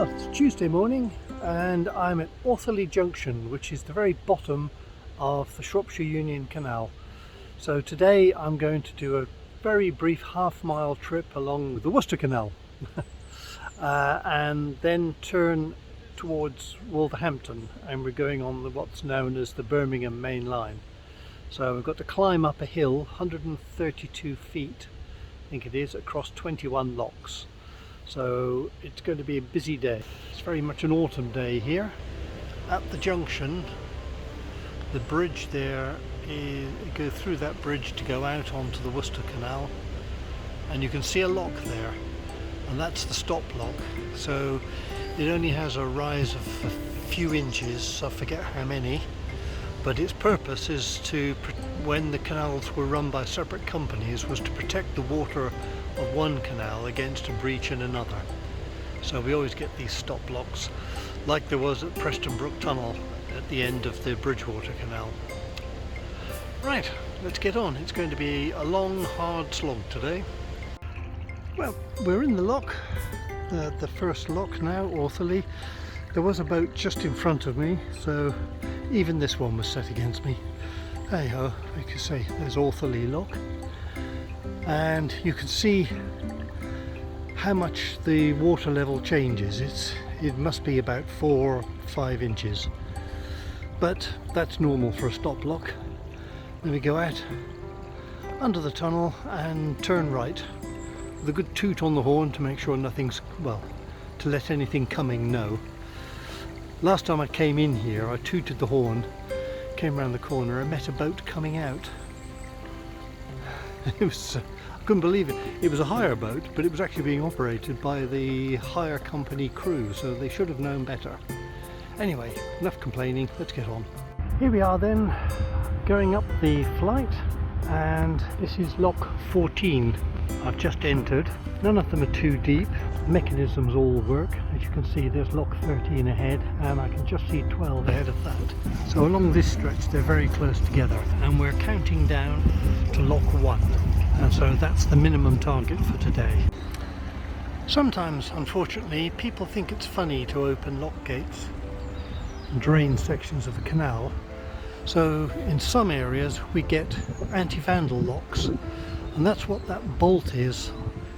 Well, it's Tuesday morning and I'm at Autherley Junction, which is the very bottom of the Shropshire Union Canal. So today I'm going to do a very brief half-mile trip along the Worcester Canal and then turn towards Wolverhampton, and we're going on what's known as the Birmingham main line. So we've got to climb up a hill, 132 feet I think it is, across 21 locks. So it's going to be a busy day. It's very much an autumn day here. At the junction, the bridge there, you go through that bridge to go out onto the Worcester Canal, and you can see a lock there, and that's the stop lock. So it only has a rise of a few inches, I forget how many, but its purpose is to, when the canals were run by separate companies, was to protect the water of one canal against a breach in another. So we always get these stop locks, like there was at Preston Brook Tunnel at the end of the Bridgewater Canal. Right, let's get on. It's going to be a long, hard slog today. Well, we're in the lock, the first lock now, Autherley. There was a boat just in front of me, so even this one was set against me. Hey ho, like you say, there's Autherley Lock. And you can see how much the water level changes. It must be about 4 or 5 inches, but that's normal for a stop lock. Then we go out under the tunnel and turn right with a good toot on the horn to make sure nothing's, well, to let anything coming know. Last time I came in here I tooted the horn, came around the corner and met a boat coming out. It was, I couldn't believe it. It was a hire boat, but it was actually being operated by the hire company crew, so they should have known better. Anyway, enough complaining, let's get on. Here we are then, going up the flight, and this is lock 14 I've just entered. None of them are too deep, mechanisms all work. As you can see, there's lock 13 ahead, and I can just see 12 ahead of that. So along this stretch they're very close together, and we're counting down to lock 1, and so that's the minimum target for today. Sometimes, unfortunately, people think it's funny to open lock gates and drain sections of the canal. So in some areas we get anti-vandal locks, and that's what that bolt is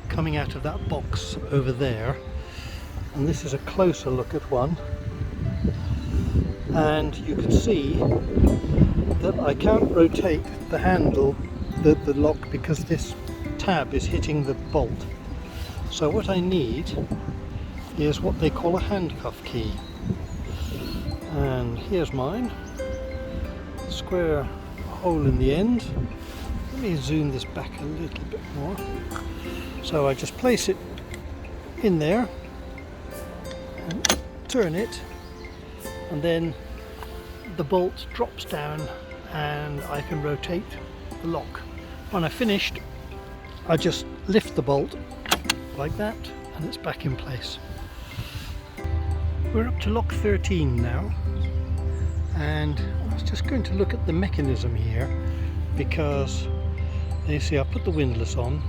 coming out of that box over there. And this is a closer look at one, and you can see that I can't rotate the handle, the lock, because this tab is hitting the bolt. So what I need is what they call a handcuff key, and here's mine. Square hole in the end. Let me zoom this back a little bit more. So I just place it in there and turn it, and then the bolt drops down and I can rotate the lock. When I've finished, I just lift the bolt like that and it's back in place. We're up to lock 13 now, and I was just going to look at the mechanism here, because you see I put the windlass on.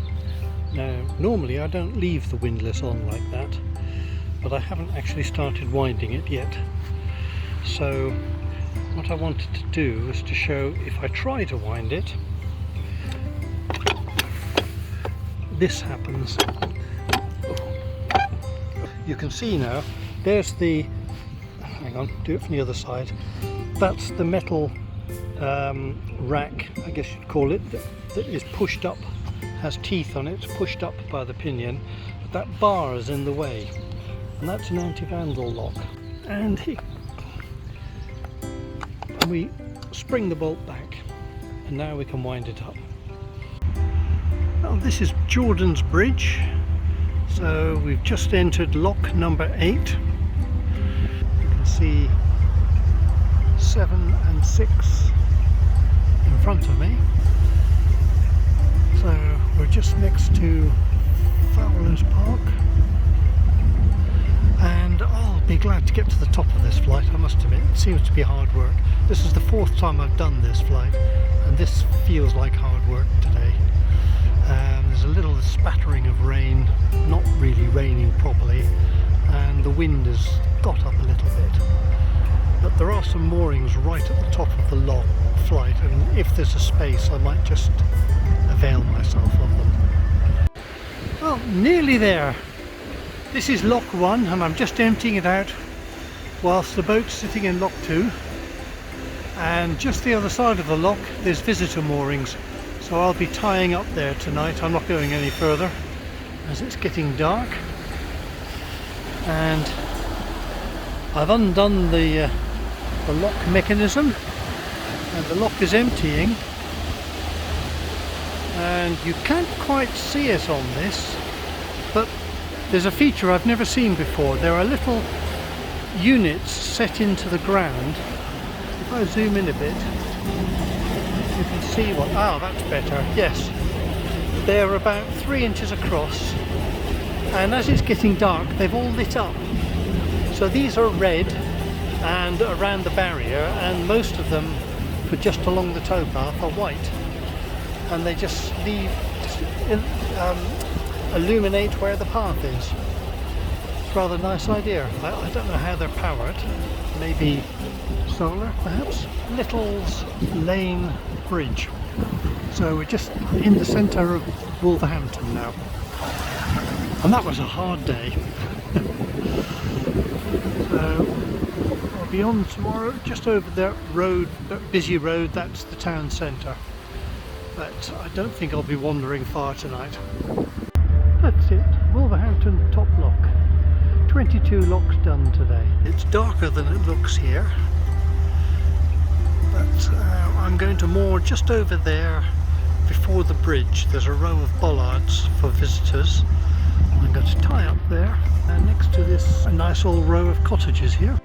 Now normally I don't leave the windlass on like that, but I haven't actually started winding it yet. So what I wanted to do was to show, if I try to wind it, this happens. You can see now, there's the, hang on, do it from the other side. That's the metal rack, I guess you'd call it, that is pushed up, has teeth on it, pushed up by the pinion, but that bar is in the way, and that's an anti-vandal lock. And we spring the bolt back, and now we can wind it up. Well, this is Jordan's Bridge, so we've just entered lock number 8. You can see 7 and 6 in front of me. So we're just next to Fowler's Park, and I'll be glad to get to the top of this flight, I must admit. It seems to be hard work. This is the 4th time I've done this flight, and this feels like hard work today. There's a little spattering of rain, not really raining properly, and the wind has got up a little bit. But there are some moorings right at the top of the lock flight, and if there's a space I might just avail myself of them. Well, nearly there. This is lock 1 and I'm just emptying it out whilst the boat's sitting in lock 2, and just the other side of the lock there's visitor moorings, so I'll be tying up there tonight. I'm not going any further as it's getting dark, and I've undone the lock mechanism and the lock is emptying, and you can't quite see it on this, but there's a feature I've never seen before. There are little units set into the ground. If I zoom in a bit, you can see what... Ah, that's better. Yes, they're about 3 inches across, and as it's getting dark they've all lit up. So these are red and around the barrier, and most of them for just along the towpath are white, and they just illuminate where the path is. It's a rather nice idea. I don't know how they're powered. Maybe solar, perhaps? Little's Lane Bridge. So we're just in the centre of Wolverhampton now. And that was a hard day. So I'll be on tomorrow, just over that road, that busy road, that's the town centre. But I don't think I'll be wandering far tonight. That's it, Wolverhampton top lock. 22 locks done today. It's darker than it looks here, but I'm going to moor just over there before the bridge. There's a row of bollards for visitors. I'm going to tie up there, and next to this a nice old row of cottages here.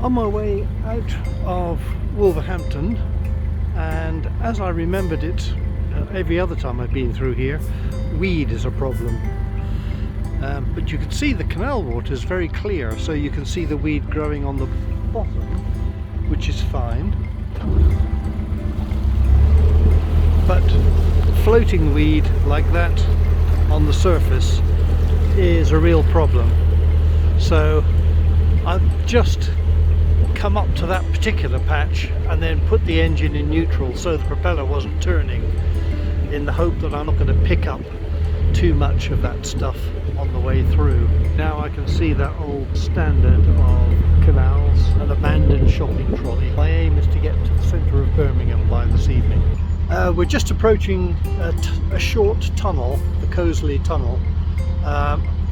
On my way out of Wolverhampton, and as I remembered it every other time I've been through here, weed is a problem. But you can see the canal water is very clear, so you can see the weed growing on the bottom, which is fine. But floating weed like that on the surface is a real problem. So I've just come up to that particular patch and then put the engine in neutral so the propeller wasn't turning, in the hope that I'm not going to pick up too much of that stuff on the way through. Now I can see that old standard of canals, an abandoned shopping trolley. My aim is to get to the centre of Birmingham by this evening. We're just approaching a short tunnel, the Autherley Tunnel,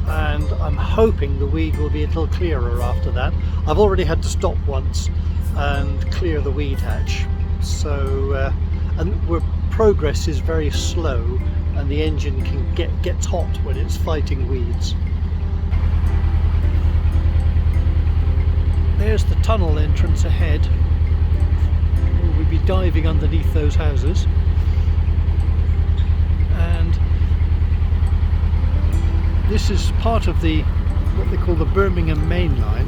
and I'm hoping the weed will be a little clearer after that. I've already had to stop once and clear the weed hatch, so progress is very slow, and the engine gets hot when it's fighting weeds. There's the tunnel entrance ahead. We'll be diving underneath those houses, and this is part of what they call the Birmingham main line,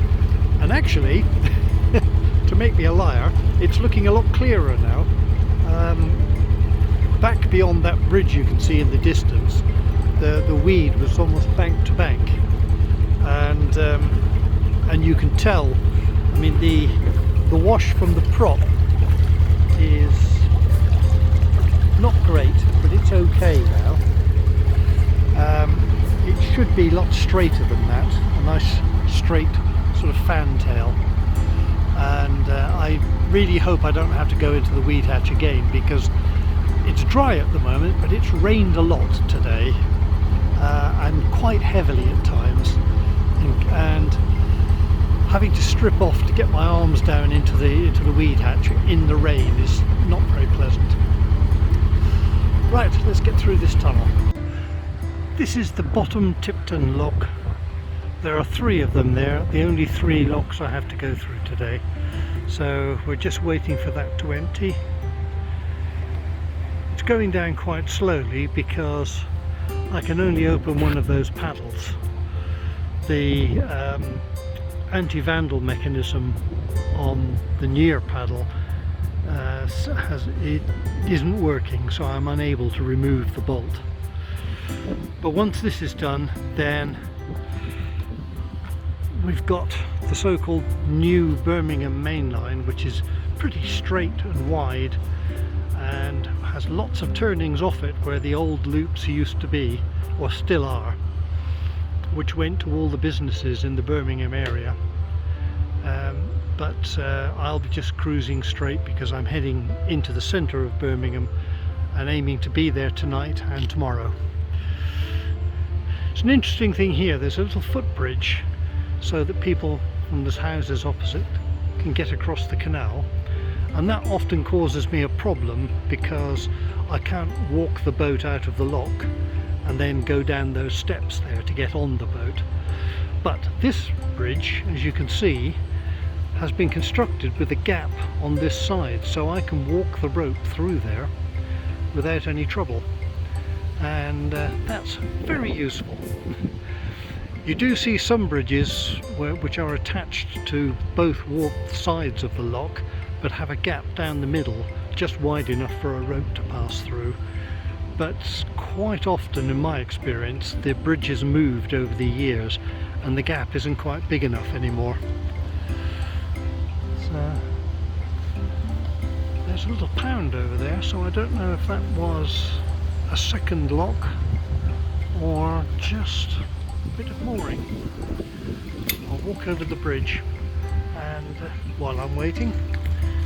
and actually to make me a liar, it's looking a lot clearer now. Back beyond that bridge you can see in the distance, the weed was almost bank to bank, and you can tell, I mean, the wash from the prop is not great, but it's okay now. It should be a lot straighter than that, a nice straight sort of fantail, and I really hope I don't have to go into the weed hatch again, because it's dry at the moment, but it's rained a lot today, and quite heavily at times, and having to strip off to get my arms down into the weed hatch in the rain is not very pleasant. Right, let's get through this tunnel. This is the bottom Tipton lock. There are 3 of them there, the only 3 locks I have to go through today, so we're just waiting for that to empty. It's going down quite slowly because I can only open one of those paddles. The Anti-Vandal mechanism on the near paddle it isn't working, so I'm unable to remove the bolt. But once this is done, then we've got the so-called new Birmingham main line, which is pretty straight and wide and has lots of turnings off it where the old loops used to be, or still are, which went to all the businesses in the Birmingham area. But I'll be just cruising straight because I'm heading into the centre of Birmingham and aiming to be there tonight and tomorrow. It's an interesting thing here. There's a little footbridge so that people from the houses opposite can get across the canal, and that often causes me a problem because I can't walk the boat out of the lock and then go down those steps there to get on the boat. But this bridge, as you can see, has been constructed with a gap on this side, so I can walk the rope through there without any trouble, and that's very useful. You do see some bridges which are attached to both sides of the lock but have a gap down the middle just wide enough for a rope to pass through, but quite often in my experience the bridge has moved over the years and the gap isn't quite big enough anymore. So there's a little pound over there, so I don't know if that was a second lock or just a bit of mooring. I'll walk over the bridge and while I'm waiting,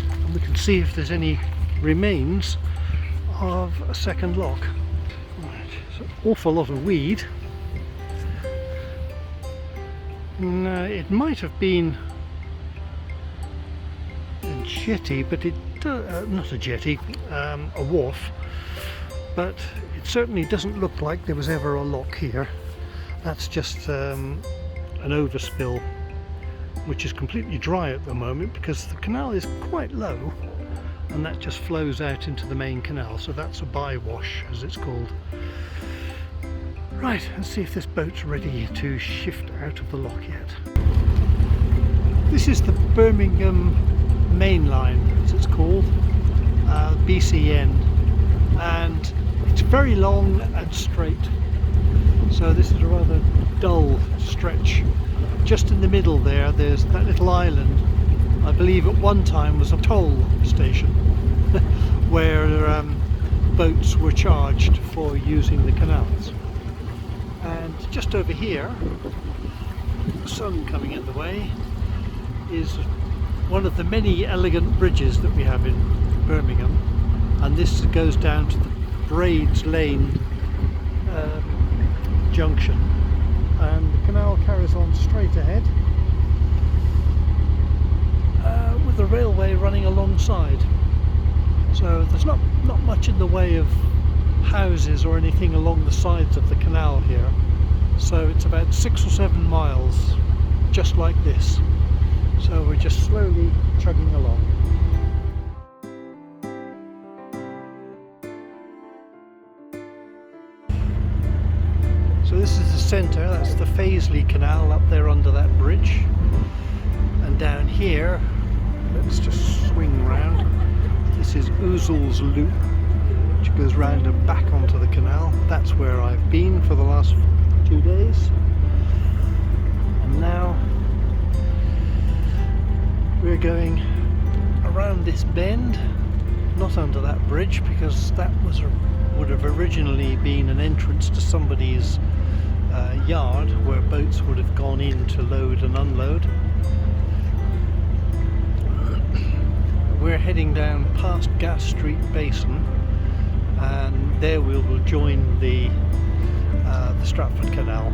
and we can see if there's any remains of a second lock. Right, it's an awful lot of weed. No, it might have been a jetty, but it not a jetty, a wharf, but it certainly doesn't look like there was ever a lock here. That's just an overspill, which is completely dry at the moment because the canal is quite low and that just flows out into the main canal, so that's a bywash as it's called. Right, let's see if this boat's ready to shift out of the lock yet. This is the Birmingham main line, as it's called, BCN, and it's very long and straight, so this is a rather dull stretch. Just in the middle there's that little island. I believe at one time was a toll station where boats were charged for using the canals. And just over here, the sun coming in the way, is one of the many elegant bridges that we have in Birmingham, and this goes down to the Braids Lane junction, and the canal carries on straight ahead with the railway running alongside. So there's not much in the way of houses or anything along the sides of the canal here, so it's about 6 or 7 miles just like this. So we're just slowly chugging along. So this is the centre, that's the Paisley Canal up there under that bridge, and down here, let's just swing round, this is Ouzels Loop, which goes round and back onto the canal. That's where I've been for the last 2 days, and now we're going around this bend, not under that bridge because that would have originally been an entrance to somebody's yard where boats would have gone in to load and unload. We're heading down past Gas Street Basin, and there we will join the Stratford Canal.